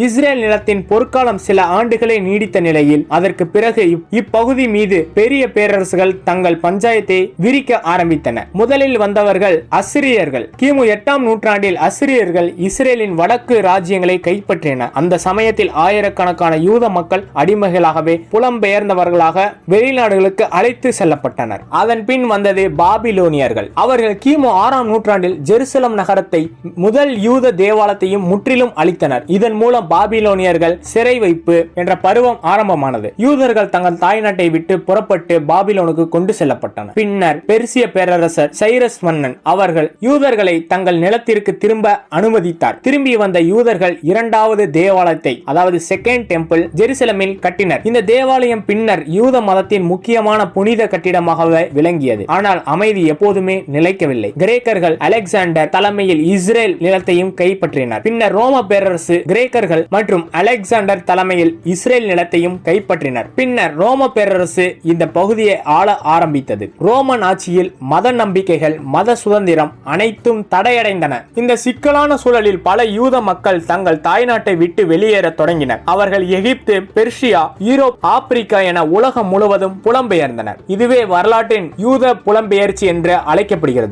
Israel நிலத்தின் பொற்காலம் சில ஆண்டுகளே நீடித்த நிலையில் அதற்கு பிறகு இப்பகுதி மீது பெரிய பேரரசுகள் தங்கள் பஞ்சாயத்தை விரிக்க ஆரம்பித்தன. முதலில் வந்தவர்கள் அசிரியர்கள். கிமு 8ஆம் நூற்றாண்டில் அசிரியர்கள் இஸ்ரேலின் வடக்கு ராஜ்யங்களை கைப்பற்றின. அந்த சமயத்தில் ஆயிரக்கணக்கான யூத மக்கள் அடிமைகளாகவே புலம்பெயர்ந்தவர்களாக வெளிநாடுகளுக்கு அழைத்து செல்லப்பட்டனர். அதன் பின் வந்தது பாபிலோனியர்கள். அவர்கள் கிமு 6ஆம் நூற்றாண்டில் ஜெருசலம் நகரத்தை முதல் யூத தேவாலயத்தையும் முற்றிலும் அழித்தனர். இதன் மூலம் பாபிலோனியர்கள் சிறை வைப்பு என்ற பருவம் ஆரம்பமானது. யூதர்கள் தங்கள் தாய்நாட்டை விட்டு புறப்பட்டு பாபிலோனுக்கு கொண்டு செல்லப்பட்டனர். பின்னர் பெர்சிய பேரரசர் சைரஸ் மன்னன் அவர்கள் யூதர்களை தங்கள் நிலத்திற்கு திரும்ப அனுமதித்தார். திரும்பி வந்த யூதர்கள் இரண்டாவது தேவாலயத்தை, அதாவது செகண்ட் டெம்பிள், ஜெருசலமில் கட்டினர். இந்த தேவாலயம் பின்னர் யூத மதத்தின் முக்கியமான புனித கட்டிடமாகவே விளங்கியது. ஆனால் அமைதி எப்போதுமே நிலைக்கவில்லை. கிரேக்கர்கள் அலெக்சாண்டர் தலைமையில் இஸ்ரேல் நிலத்தையும் கைப்பற்றினர். பின்னர் ரோம பேரரசு கிரேக்கர்கள் மற்றும் அலெக்சாண்டர் தலைமையில் இஸ்ரேல் நிலத்தையும் கைப்பற்றினர். பின்னர் ரோம பேரரசு இந்த பகுதியை ஆள ஆரம்பித்தது. ரோமன் ஆட்சியில் மத நம்பிக்கைகள், மத சுதந்திரம் அனைத்தும் தடையடைந்தன. இந்த சிக்கலான சூழலில் பல யூத மக்கள் தங்கள் தாய்நாட்டை விட்டு வெளியேற தொடங்கினர். அவர்கள் எகிப்து, பெர்ஷியா, யூரோப், ஆப்பிரிக்கா என உலகம் முழுவதும் புலம்பெயர்ந்தனர். இதுவே வரலாற்றின் யூத புலம்பெயர்ச்சி என்று அழைக்கப்படுகிறது.